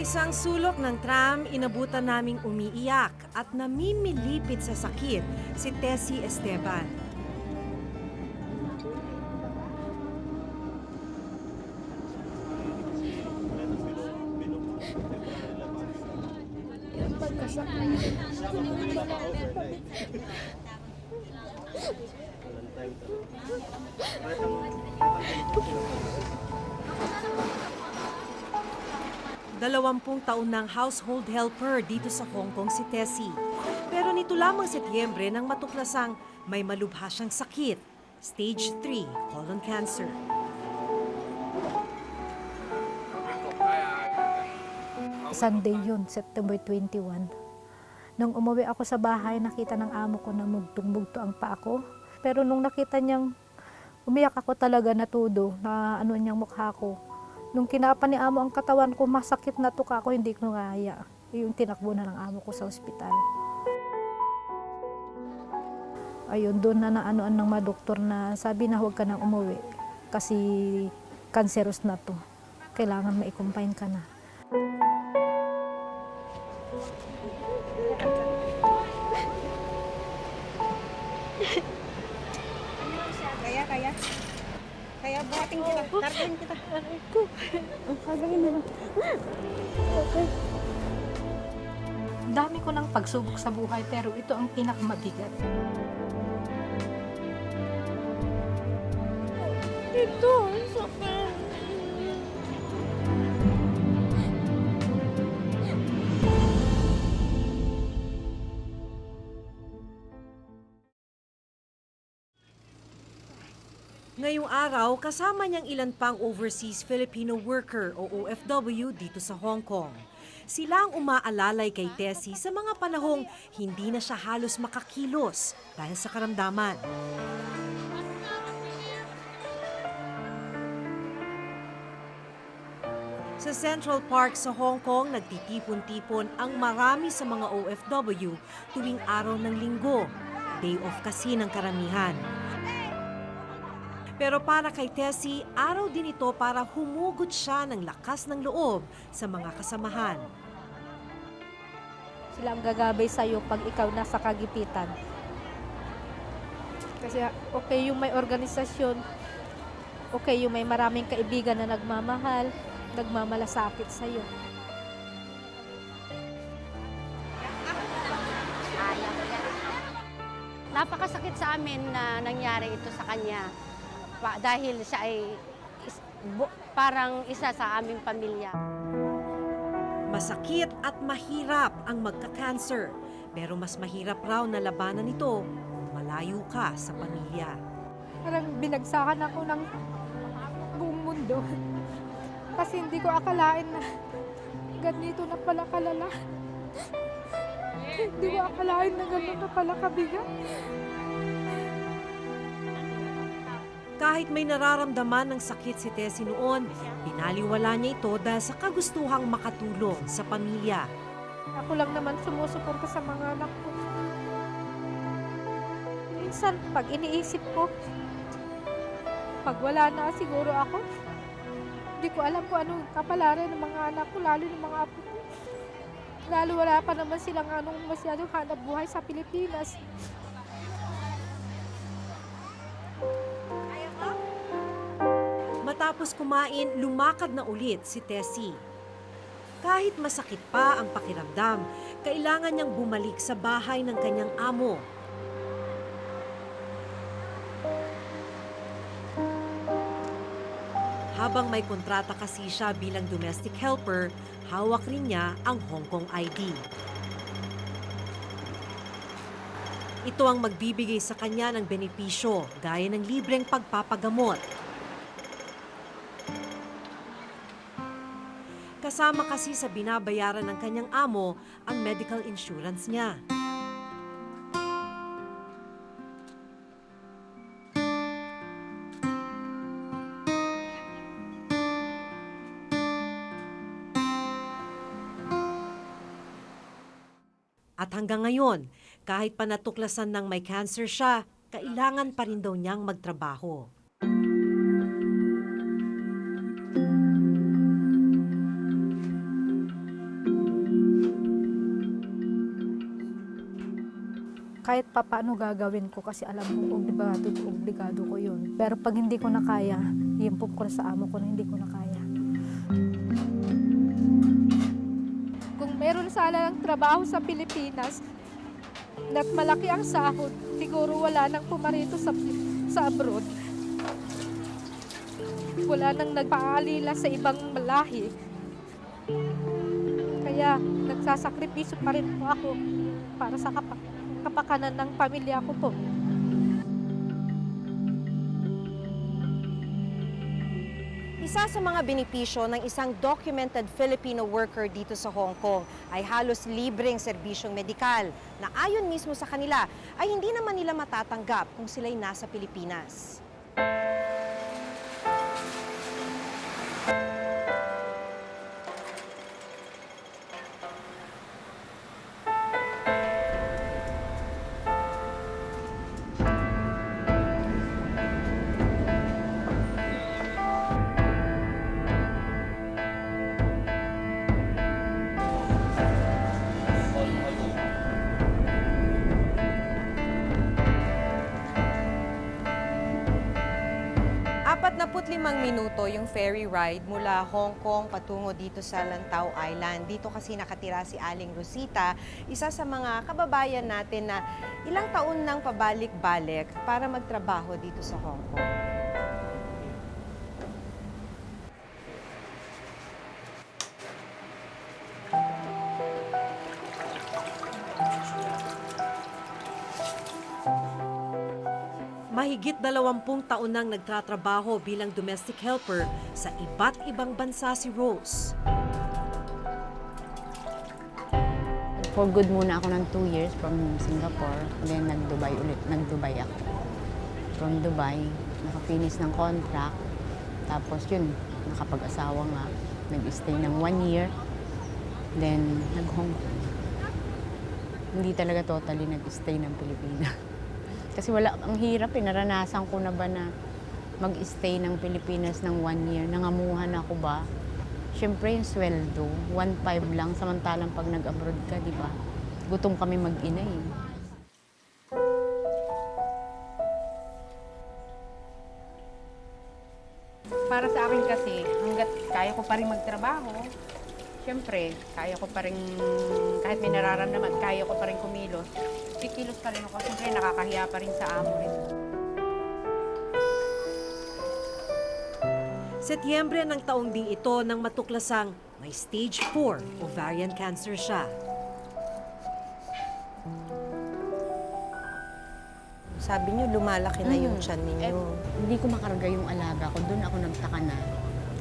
isang sulok ng tram, inabutan naming umiiyak at namimilipit sa sakit si Tessie Esteban. Dalawampung taon ng household helper dito sa Hong Kong si Tessie. Pero nito lamang Setyembre nang matuklasang may malubha siyang sakit, stage 3 colon cancer. Sunday yun, September 21. Nung umuwi ako sa bahay, nakita ng amo ko na mugtong-mugto ang paa ko. Pero nung nakita niyang umiyak ako talaga natudo na ano niyang mukha ko. Nung kinapan ni amo ang katawan ko, masakit na tuka ako, hindi ko kaya. Yung tinakbo na ng amo ko sa ospital. Ayun, doon na naanoan ng mga doktor na sabi na huwag ka nang umuwi kasi cancerous na to. Kailangan ma-confine ka na. Kaya buhatin kita, targahin kita. Gagawin nila. Okay. Dami ko ng pagsubok sa buhay pero ito ang pinakamabigat. Ito, sakit. Ngayong araw, kasama niyang ilan pang overseas Filipino worker o OFW dito sa Hong Kong. Sila ang umaalalay kay Tessie sa mga panahong hindi na siya halos makakilos dahil sa karamdaman. Sa Central Park sa Hong Kong, nagtitipon-tipon ang marami sa mga OFW tuwing araw ng linggo. Day off kasi ng karamihan. Pero para kay Tessie, araw din ito para humugot siya ng lakas ng loob sa mga kasamahan. Sila ang gagabay sa'yo pag ikaw nasa kagipitan. Kasi okay yung may organisasyon, okay yung may maraming kaibigan na nagmamahal, nagmamalasakit sa'yo. Napakasakit sa amin na nangyari ito sa kanya. Dahil siya ay parang isa sa aming pamilya. Masakit at mahirap ang magka-cancer. Pero mas mahirap raw na labanan ito kung malayo ka sa pamilya. Parang binagsakan ako ng buong mundo. Kasi hindi ko akalain na ganito na pala kalala. Hindi ko akalain na ganito na pala kabigat. Kahit may nararamdaman ng sakit si Tessie noon, binaliwala niya ito dahil sa kagustuhang makatulong sa pamilya. Ako lang naman sumusuporta sa mga anak ko. Minsan, pag iniisip ko, pag wala na siguro ako, hindi ko alam kung anong kapalaran ng mga anak ko, lalo ng mga apo ko. Lalo wala pa naman silang masyadong hanap buhay sa Pilipinas. Matapos kumain, lumakad na ulit si Tessie. Kahit masakit pa ang pakiramdam, kailangan niyang bumalik sa bahay ng kanyang amo. Habang may kontrata kasi siya bilang domestic helper, hawak rin niya ang Hong Kong ID. Ito ang magbibigay sa kanya ng benepisyo, gaya ng libreng pagpapagamot. Kasama kasi sa binabayaran ng kanyang amo ang medical insurance niya. At hanggang ngayon, kahit pa natuklasan ng may cancer siya, kailangan pa rin daw niyang magtrabaho. kahit papaano gagawin ko kasi alam kong obligado ko yun. Pero pag hindi ko na kaya, himpok ko sa amo ko na hindi ko na kaya. Kung meron sana ng trabaho sa Pilipinas, at malaki ang sahod, siguro wala nang pumarito sa abroad. Wala nang nagpaalila sa ibang lahi. Kaya nagsasakripisyo pa rin po ako para sa kapakanan ng pamilya ko po. Isa sa mga benepisyo ng isang documented Filipino worker dito sa Hong Kong ay halos libreng serbisyong medikal na ayon mismo sa kanila ay hindi naman nila matatanggap kung sila'y nasa Pilipinas. Na 45 minuto yung ferry ride mula Hong Kong patungo dito sa Lantau Island. Dito kasi nakatira si Aling Rosita, isa sa mga kababayan natin na ilang taon nang pabalik-balik para magtrabaho dito sa Hong Kong. Mahigit 20 taon nang nagtatrabaho bilang domestic helper sa iba't ibang bansa si Rose. For good muna ako ng 2 years from Singapore. Then nag-Dubai ulit. Nag-Dubai ako. From Dubai, nakafinish ng contract. Tapos yun, nakapag-asawa nga. Nag-stay ng 1 year. Then nag-Hong Kong. Hindi talaga totally nag-stay ng Pilipinas. Kasi wala, ang hirap eh. Naranasan ko na ba na mag-stay ng Pilipinas ng 1 year? Nangamuhan ako ba? Siyempre yung sweldo, 1.5 lang. Samantalang pag nag-abroad ka, di ba? Gutom kami mag-ina eh. Para sa akin kasi, hanggat kaya ko pa rin magtrabaho, siyempre, kaya ko pa rin, kahit may nararamdaman, kaya ko pa rin kumilos. Kikilos pa rin ako. Siyempre, nakakahiya pa rin sa amo rin. Setyembre ng taong ding ito nang matuklasang may stage 4 ovarian cancer siya. Sabi niyo, lumalaki na yung tiyan ninyo. Hindi ko makarga yung alaga ko. Doon ako nagtaka na.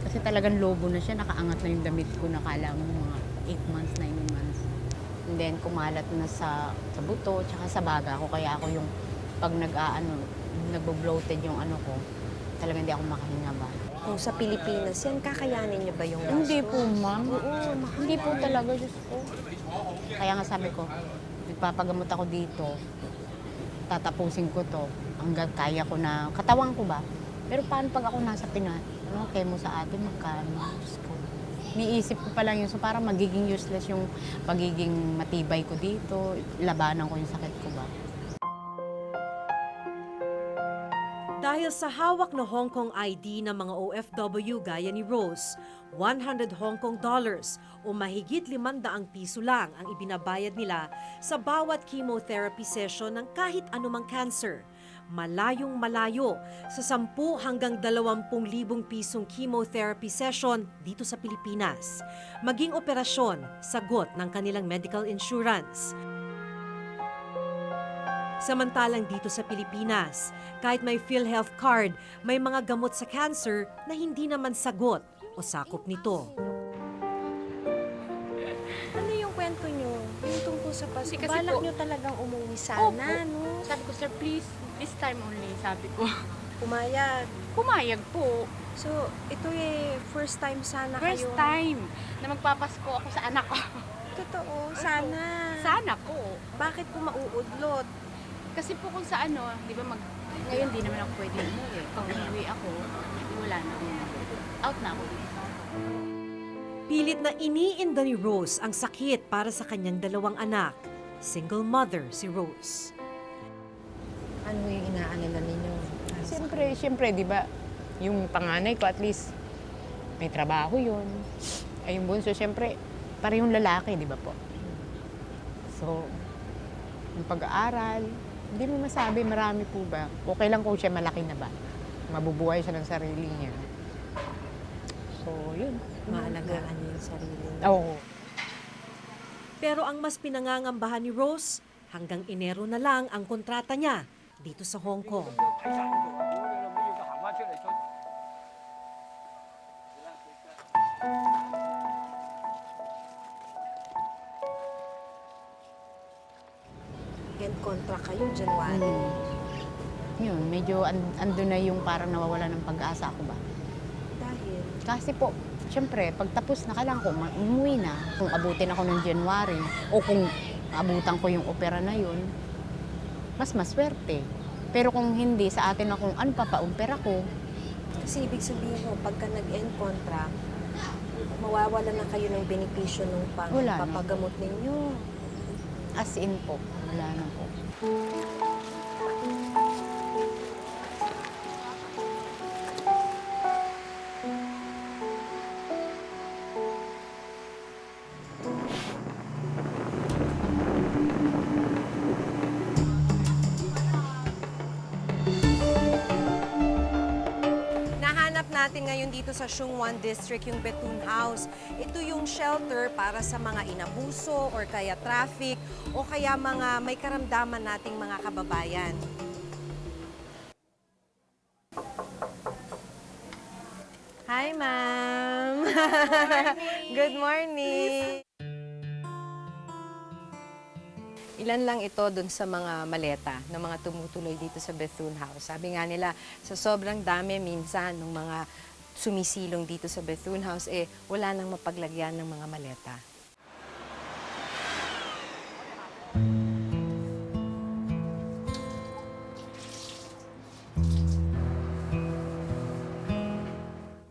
Kasi talagang lobo na siya. Nakaangat na yung damit ko. Nakala mo mga 8 months, 9 months. And then kumalat na sa buto, tsaka sa baga ko. Kaya ako yung pag nagbo-bloated yung ano ko, talagang hindi ako makahinga ba. Kung sa Pilipinas, yan kakayanin niyo ba yung gastos? Hindi po, ma'am. Hindi po talaga, Diyos ko. Kaya nga sabi ko, nagpapagamot ako dito, tatapusin ko to, hanggang kaya ko na, katawan ko ba? Pero paano pag ako nasa Pinas, chemo sa atin, magkano? Diyos ko. Niisip ko pa lang yun, so parang magiging useless yung pagiging matibay ko dito, labanan ko yung sakit ko ba? Dahil sa hawak na Hong Kong ID ng mga OFW gaya ni Rose, 100 Hong Kong dollars o mahigit 500 piso lang ang ibinabayad nila sa bawat chemotherapy session ng kahit anumang cancer. Malayong malayo sa 10 hanggang 20,000 pisong chemotherapy session dito sa Pilipinas. Maging operasyon, sagot ng kanilang medical insurance. Samantalang dito sa Pilipinas, kahit may PhilHealth card, may mga gamot sa cancer na hindi naman sagot o sakop nito. Ano yung kwento nyo? Yung tungkol sa Pasko? Kasi Balak po- nyo talagang umuwi sana, Opo. no? Sabi ko, sir, please, this time only, sabi ko. Pumayag. Pumayag po. So, ito first time sana First kayo. time na magpapasko ako sa anak ko. Totoo, sana. Sa anak ko. Bakit po mauudlot? Kasi po kung sa ano, di ba ngayon di naman ako pwede umuwi. Pag umuwi ako, wala na ako. Out na ako. Pilit na iniinda ni Rose ang sakit para sa kanyang 2 anak. Single mother si Rose. Ano yung inaalala ninyo? Siyempre, di ba, yung panganay ko at least may trabaho yun. Ay yung bunso, siyempre, parehong lalaki, di ba po? So, yung pag-aaral, hindi mo masabi, marami po ba? Okay lang kung siya malaki na ba? Mabubuhay siya ng sarili niya. So, yun. Maalagaan niyo yung sarili niyo. Oo. Pero ang mas pinangangambahan ni Rose, hanggang Enero na lang ang kontrata niya dito sa Hong Kong. End contract kayo, January. Yun, medyo ando na yung parang nawawala ng pag-asa ako ba? Dahil, Kasi po, siyempre, pagtapos na kailangan ko umuwi na. Kung abutin ako ng January o kung abutan ko yung opera na yun, mas maswerte. Pero kung hindi, sa atin na kung ano pa-opera ko, kasi ibig sabihin mo, pagka nag-end contract, mawawala na kayo ng benepisyo ng Wala na. papagamot ninyo. as in po, wala na po. Nahanap natin ngayon dito sa Shungwan District yung Bethune House. Ito yung shelter para sa mga inabuso or kaya traffic o kaya mga may karamdaman nating mga kababayan. Hi, ma'am. Good morning. Ilan lang ito dun sa mga maleta ng mga tumutuloy dito sa Bethune House. Sabi nga nila, sa sobrang dami minsan ng mga sumisilong dito sa Bethune House, wala nang mapaglagyan ng mga maleta.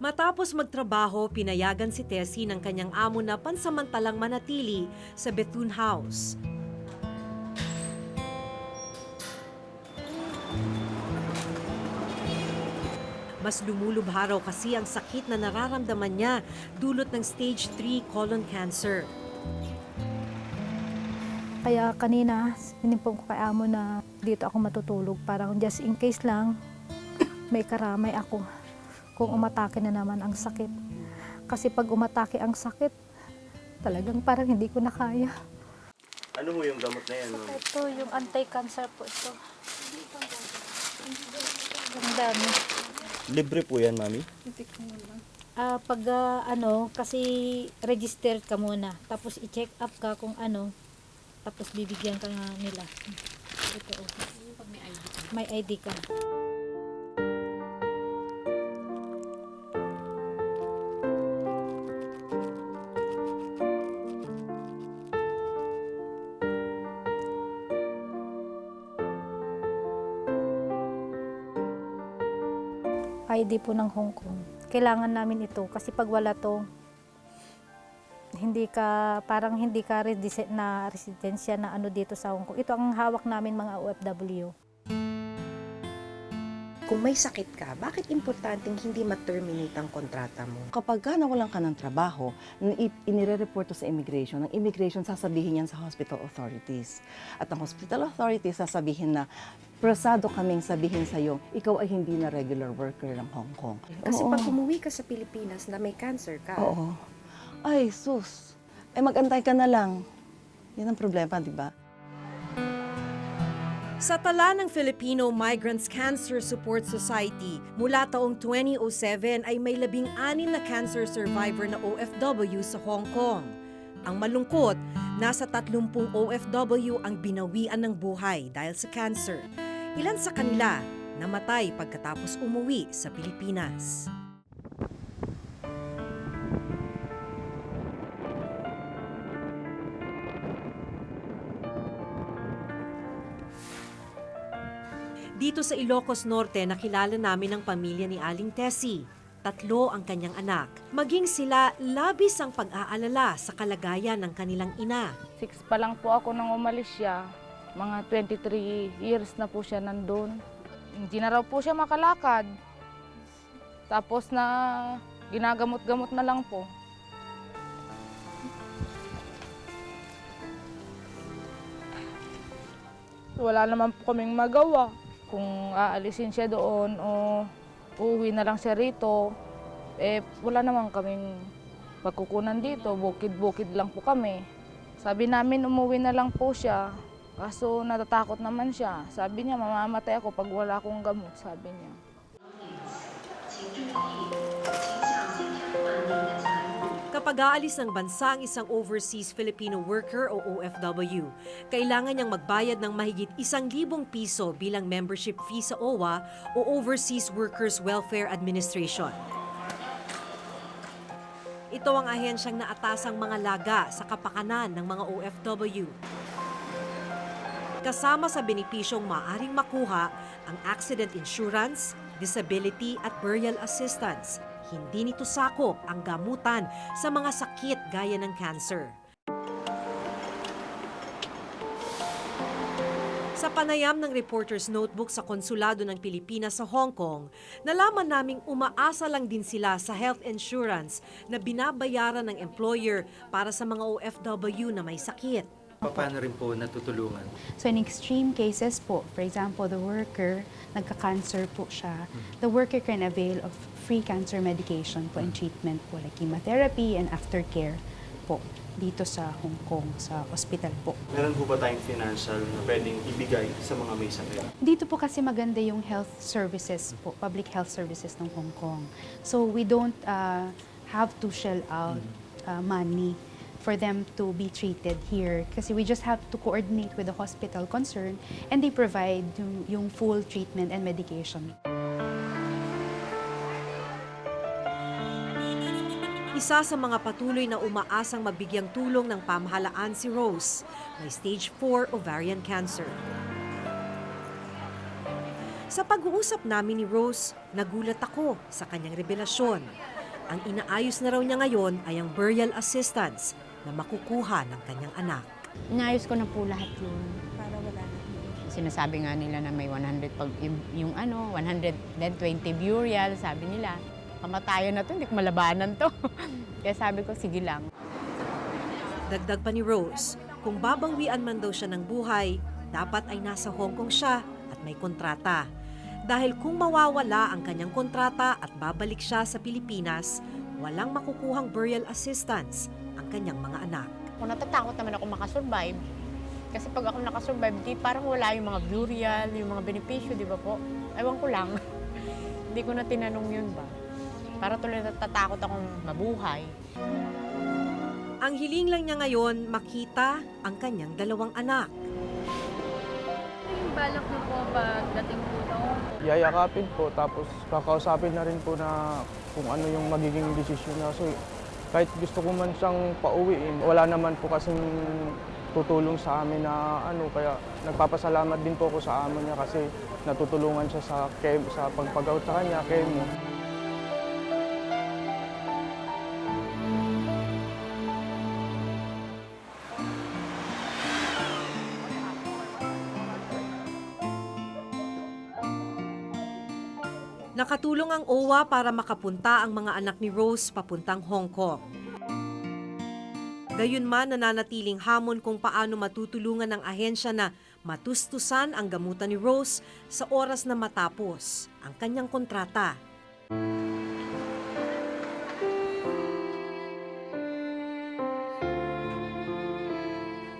Matapos magtrabaho, pinayagan si Tessie ng kanyang amo na pansamantalang manatili sa Bethune House. Mas lumulubha raw kasi ang sakit na nararamdaman niya dulot ng stage 3 colon cancer. Kaya kanina, sinimpong ko kay amo na dito ako matutulog. Parang just in case lang, may karamay ako. Kung umatake na naman ang sakit. Kasi pag umatake ang sakit, talagang parang hindi ko na kaya. Ano mo yung gamot na yan? Ma'am? Ito, yung anti-cancer po ito. Ang dami. Libre po yan, Mami? Pag kasi register ka muna. Tapos i-check up ka kung ano. Tapos bibigyan ka nga nila. Ito. May ID ka. ID po ng Hong Kong. Kailangan namin ito kasi pag wala to, hindi ka na residensya na ano dito sa Hong Kong. Ito ang hawak namin mga OFW. Kung may sakit ka, bakit importanteng hindi ma-terminate ang kontrata mo? Kapag ka nawalan ka ng trabaho, inire-report to sa immigration, ang immigration sasabihin yan sa hospital authorities. At ang hospital authorities sasabihin na, prosado kaming sabihin sa'yo, ikaw ay hindi na regular worker ng Hong Kong. Kasi Oo. pag umuwi ka sa Pilipinas na may cancer ka, Oo. Ay, sus. Ay, mag-antay ka na lang. Yan ang problema, di ba? Sa tala ng Filipino Migrants Cancer Support Society, mula taong 2007 ay may 16 na cancer survivor na OFW sa Hong Kong. Ang malungkot, nasa 30 OFW ang binawian ng buhay dahil sa cancer. Ilan sa kanila namatay pagkatapos umuwi sa Pilipinas. Dito sa Ilocos Norte, nakilala namin ang pamilya ni Aling Tessie. 3 ang kanyang anak. Maging sila, labis ang pag-aalala sa kalagayan ng kanilang ina. 6 pa lang po ako nang umalis siya. Mga 23 years na po siya nandun. Hindi na raw po siya makalakad. Tapos na ginagamot-gamot na lang po. Wala naman po kaming magawa. Kung aalisin siya doon o uuwi na lang siya rito, wala naman kaming pagkukunan dito. Bukid-bukid lang po kami. Sabi namin umuwi na lang po siya. Kaso natatakot naman siya. Sabi niya, mamamatay ako pag wala akong gamot, sabi niya. Kapag aalis ng bansa ang isang overseas Filipino worker o OFW, kailangan niyang magbayad ng mahigit 1,000 piso bilang membership fee sa OWA o Overseas Workers Welfare Administration. Ito ang ahensyang naatasang mga laga sa kapakanan ng mga OFW. Kasama sa benepisyong maaring makuha ang accident insurance, disability at burial assistance. Hindi nito sakop ang gamutan sa mga sakit gaya ng cancer. Sa panayam ng Reporter's Notebook sa Konsulado ng Pilipinas sa Hong Kong, nalaman naming umaasa lang din sila sa health insurance na binabayaran ng employer para sa mga OFW na may sakit. Paano rin po natutulungan? So in extreme cases po, for example, the worker, nagka-cancer po siya, the worker can avail of free cancer medication po and treatment po, like chemotherapy and aftercare po dito sa Hong Kong, sa hospital po. Meron po ba tayong financial na pwedeng ibigay sa mga may sakit? Dito po kasi maganda yung health services po, public health services ng Hong Kong. So we don't have to shell out money for them to be treated here kasi we just have to coordinate with the hospital concerned and they provide yung full treatment and medication. Isa sa mga patuloy na umaasang mabigyang tulong ng pamahalaan si Rose, may stage 4 ovarian cancer. Sa pag-uusap namin ni Rose, nagulat ako sa kanyang revelasyon. Ang inaayos na raw niya ngayon ay ang burial assistance na makukuha ng kanyang anak. Inayos ko na po lahat yun. Para wala na. Sinasabi nga nila na may 100, yung 120 burial, sabi nila. Kamatayan na to, hindi ko malabanan to. Kaya sabi ko, sige lang. Dagdag pa ni Rose, kung babawian man daw siya ng buhay, dapat ay nasa Hong Kong siya at may kontrata. Dahil kung mawawala ang kanyang kontrata at babalik siya sa Pilipinas, walang makukuhang burial assistance ang kanyang mga anak. Kung natatakot naman ako makasurvive, kasi pag ako nakasurvive, di parang wala yung mga burial, yung mga benepisyo, di ba po? Ewan ko lang. Hindi ko na tinanong yun ba? Para tuloy natatakot akong mabuhay. Ang hiling lang niya ngayon makita ang kanyang 2 anak. Yung balak niyo po pagdating po noon? Yayakapin po, tapos kakausapin na rin po na kung ano yung magiging desisyon niya. So, kahit gusto ko man siyang pauwiin, wala naman po kasing tutulong sa amin na kaya nagpapasalamat din po ako sa amo niya kasi natutulungan siya sa pagpag-out sa kanya, chemo. Nakatulong ang OWA para makapunta ang mga anak ni Rose papuntang Hong Kong. Gayunman, nananatiling hamon kung paano matutulungan ng ahensya na matustusan ang gamutan ni Rose sa oras na matapos ang kanyang kontrata.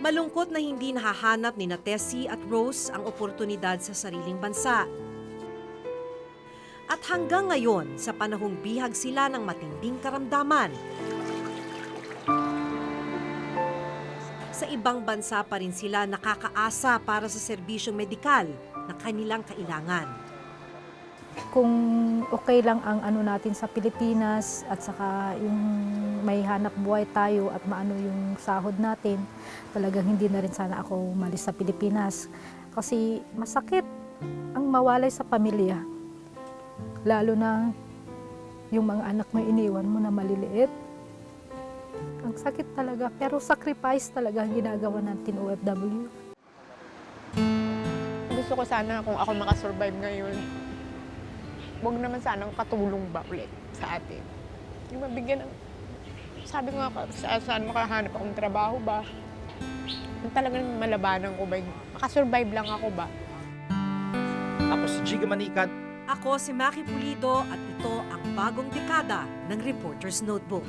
Malungkot na hindi nahahanap ni Tessie at Rose ang oportunidad sa sariling bansa. At hanggang ngayon, sa panahong bihag sila ng matinding karamdaman, sa ibang bansa pa rin sila nakakaasa para sa serbisyong medikal na kanilang kailangan. Kung okay lang ang natin sa Pilipinas at saka yung may hanap buhay tayo at maano yung sahod natin, talagang hindi na rin sana ako umalis sa Pilipinas. Kasi masakit ang mawalay sa pamilya. Lalo na yung mga anak mo iniwan mo na maliliit. Ang sakit talaga, pero sacrifice talaga ang ginagawa natin OFW. gusto ko sana kung ako makasurvive ngayon, huwag naman sanang katulong ba ulit sa atin. Yung mabigyan ng, sabi ko nga, saan makahanap akong trabaho ba? Yung talagang malabanan ko ba, makasurvive lang ako ba? Ako si Jiga Manikat. Ako si Maki Pulido at ito ang bagong dekada ng Reporter's Notebook.